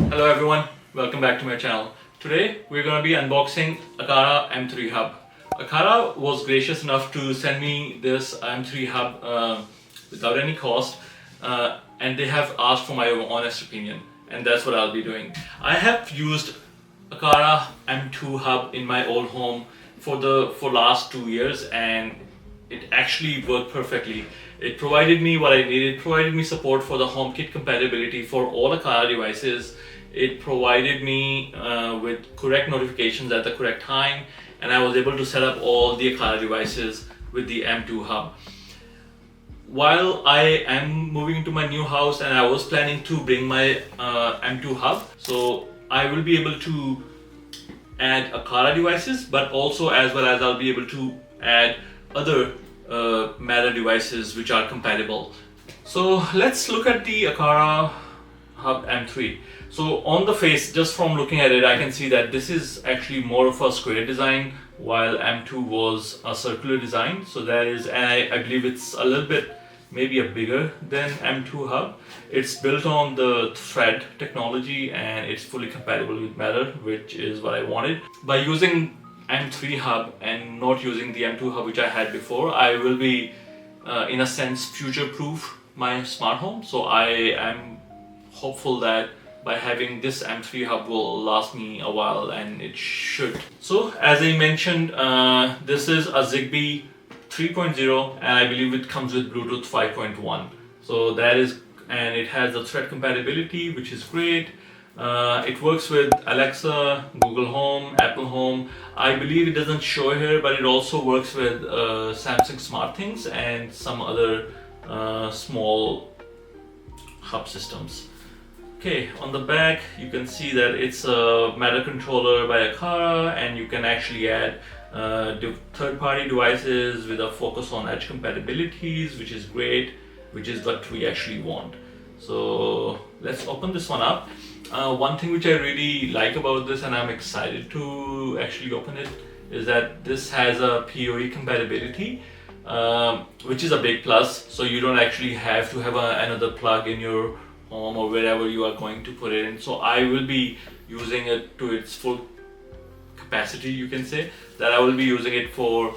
Hello everyone, welcome back to my channel. Today we're going to be unboxing Aqara M3 Hub. Aqara was gracious enough to send me this M3 Hub without any cost, and they have asked for my honest opinion, and that's what I'll be doing. I have used Aqara M2 Hub in my old home for last 2 years, and it actually worked perfectly. It provided me what I needed, provided me support for the HomeKit compatibility for all Aqara devices. It provided me with correct notifications at the correct time, and I was able to set up all the Aqara devices with the M2 Hub. While I am moving to my new house and I was planning to bring my M2 Hub, so I will be able to add Aqara devices, but also as well as I'll be able to add other Matter devices which are compatible. So let's look at the Aqara Hub M3. So on the face, just from looking at it, I can see that this is actually more of a square design, while M2 was a circular design. So that is, and I believe it's a little bit maybe a bigger than M2 Hub. It's built on the thread technology and it's fully compatible with Matter, which is what I wanted. By using M3 Hub and not using the M2 Hub which I had before, I will be in a sense future-proof my smart home. So I am hopeful that by having this M3 Hub will last me a while, and it should. So as I mentioned, this is a Zigbee 3.0 and I believe it comes with Bluetooth 5.1. So that is, and it has the thread compatibility, which is great. It works with Alexa, Google Home, Apple Home. I believe it doesn't show here, but it also works with Samsung SmartThings and some other small hub systems. Okay, on the back you can see that it's a Matter controller by Aqara, and you can actually add third-party devices with a focus on edge compatibilities, which is great, which is what we actually want. So let's open this one up. One thing which I really like about this, and I'm excited to actually open it, is that this has a PoE compatibility, which is a big plus. So you don't actually have to have another plug in your home or wherever you are going to put it in. So I will be using it to its full capacity, you can say, that I will be using it for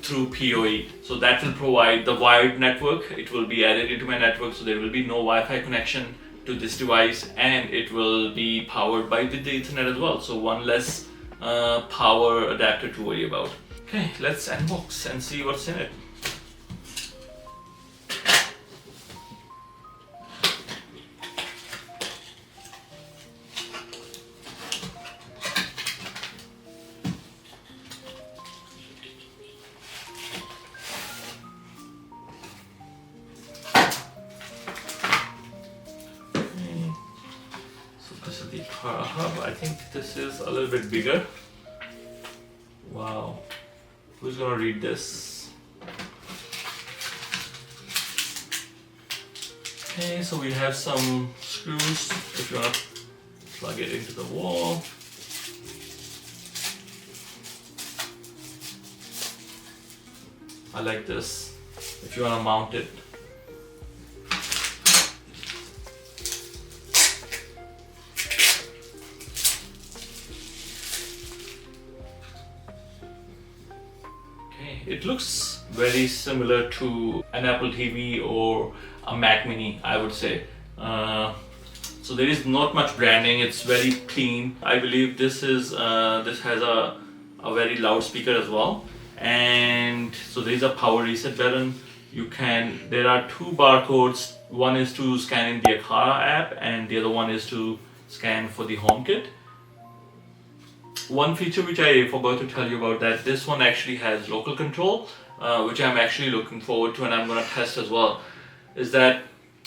through PoE. So that will provide the wired network. It will be added into my network, so there will be no Wi-Fi connection to this device, and it will be powered by the Ethernet as well. So one less power adapter to worry about. Okay, let's unbox and see what's in it. This is the Aqara Hub. I think this is a little bit bigger. Wow, who's gonna read this? Okay, so we have some screws if you wanna plug it into the wall. I like this if you wanna mount it. It looks very similar to an Apple TV or a Mac Mini, I would say. So there is not much branding. It's very clean. I believe this has a very loud speaker as well, and so there is a power reset button. There are two barcodes. One is to scan in the Aqara app, and the other one is to scan for the HomeKit. One feature which I forgot to tell you about, that this one actually has local control, which I'm actually looking forward to and I'm going to test as well, is that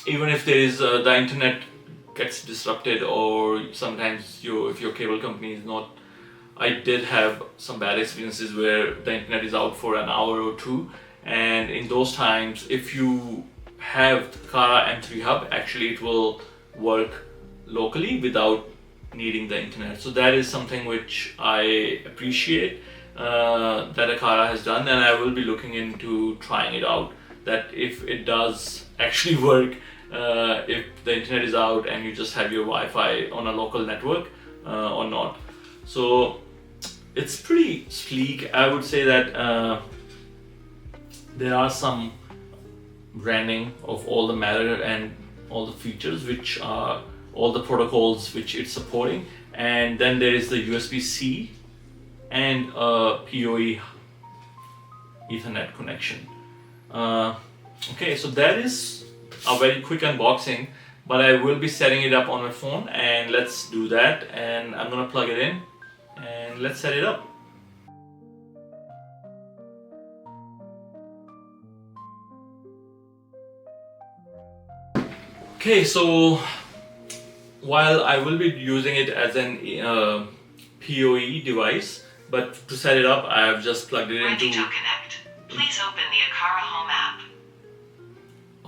even if there is the internet gets disrupted, or sometimes if your cable company is not, I did have some bad experiences where the internet is out for an hour or two, and in those times if you have the Aqara M3 Hub, actually it will work locally without needing the internet. So that is something which I appreciate that Aqara has done, and I will be looking into trying it out, that if it does actually work if the internet is out and you just have your Wi-Fi on a local network or not. So it's pretty sleek. I would say that there are some branding of all the Matter and all the features, which are all the protocols which it's supporting, and then there is the USB-C and a PoE Ethernet connection. Okay, so that is a very quick unboxing, but I will be setting it up on my phone, and let's do that. And I'm gonna plug it in and let's set it up. Okay, so while I will be using it as an PoE device, but to set it up, I have just plugged it into. Ready to connect. Please open the Aqara Home app.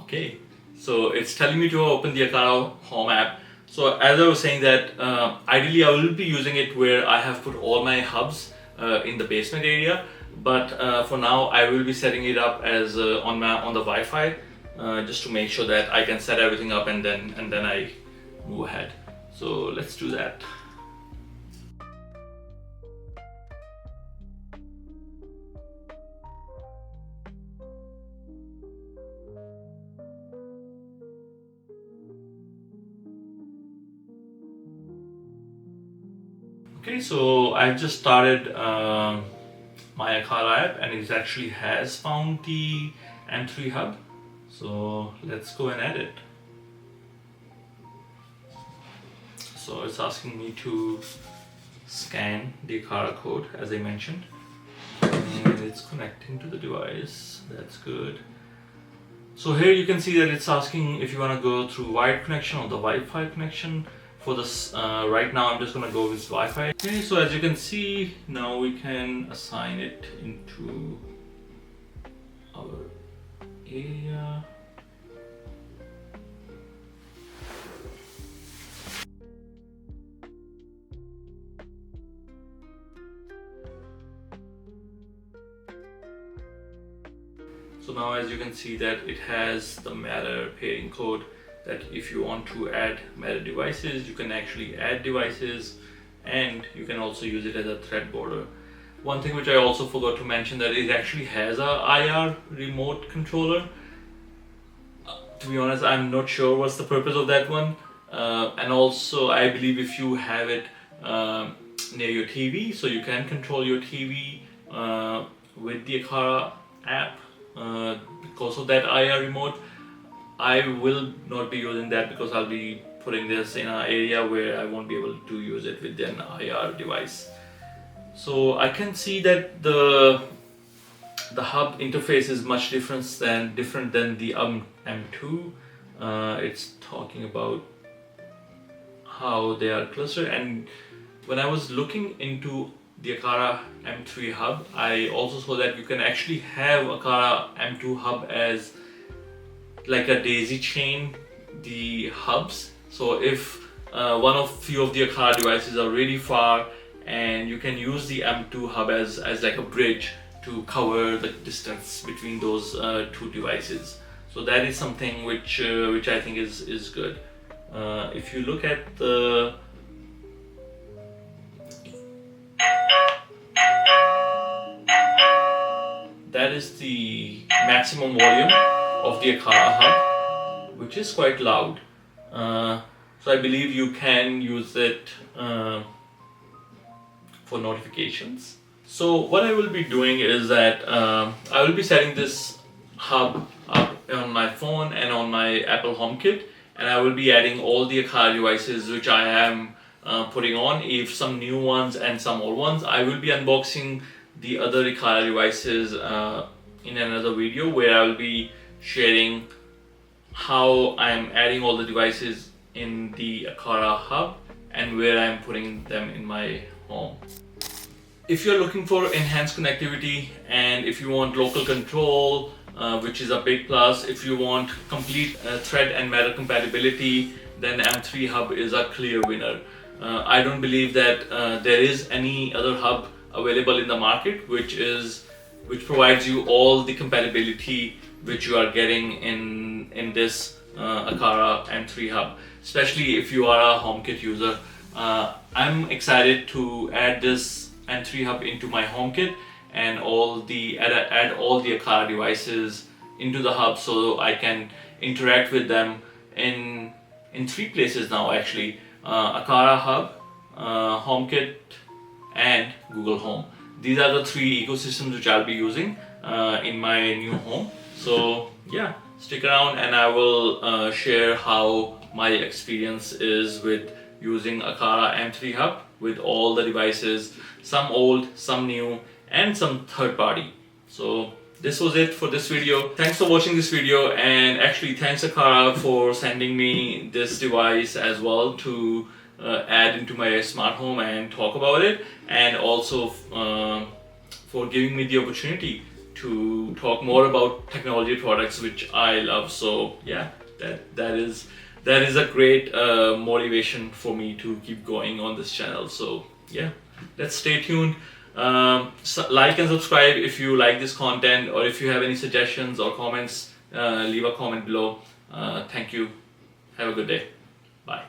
Okay, so it's telling me to open the Aqara Home app. So as I was saying that ideally I will be using it where I have put all my hubs in the basement area, but for now I will be setting it up as on the Wi-Fi, just to make sure that I can set everything up and then I move ahead. So let's do that. Okay, so I've just started my Aqara app, and it actually has found the M3 Hub. So let's go and add it. So it's asking me to scan the Aqara code, as I mentioned, and it's connecting to the device. That's good. So here you can see that it's asking if you want to go through wired connection or the Wi-Fi connection. For this, right now I'm just going to go with Wi-Fi. Okay, so as you can see, now we can assign it into our area. So now as you can see that it has the Matter pairing code, that if you want to add Matter devices, you can actually add devices, and you can also use it as a thread border. One thing which I also forgot to mention, that it actually has a IR remote controller. To be honest, I'm not sure what's the purpose of that one. And also I believe if you have it near your TV, so you can control your TV with the Aqara app because of that IR remote. I will not be using that because I'll be putting this in an area where I won't be able to use it with an IR device. So I can see that the hub interface is much different than the M2. It's talking about how they are clustered, and when I was looking into the Aqara M3 Hub, I also saw that you can actually have Aqara M2 Hub as like a daisy chain the hubs. So if few of the Aqara devices are really far, and you can use the M2 Hub as like a bridge to cover the distance between those two devices. So that is something which I think is good. If you look at that is the maximum volume of the Aqara Hub, which is quite loud. So I believe you can use it for notifications. So what I will be doing is that I will be setting this hub up on my phone and on my Apple HomeKit, and I will be adding all the Aqara devices which I am putting on, if some new ones and some old ones. I will be unboxing the other Aqara devices in another video, where I will be sharing how I'm adding all the devices in the Aqara Hub and where I'm putting them in my home. If you're looking for enhanced connectivity, and if you want local control, which is a big plus, if you want complete thread and Matter compatibility, then M3 Hub is a clear winner. I don't believe that there is any other hub available in the market which provides you all the compatibility which you are getting in this Aqara M3 Hub, especially if you are a HomeKit user. I'm excited to add this M3 Hub into my HomeKit and add all the Aqara devices into the hub, so I can interact with them in three places now actually: Aqara Hub, HomeKit, and Google Home. These are the three ecosystems which I'll be using in my new home. So yeah, stick around and I will share how my experience is with using Aqara M3 Hub with all the devices, some old, some new, and some third party. So this was it for this video. Thanks for watching this video, and actually thanks Aqara for sending me this device as well to add into my smart home and talk about it, and also for giving me the opportunity to talk more about technology products which I love. So yeah, that is a great motivation for me to keep going on this channel. So yeah, let's stay tuned. Like and subscribe if you like this content, or if you have any suggestions or comments, leave a comment below. Thank you. Have a good day. Bye.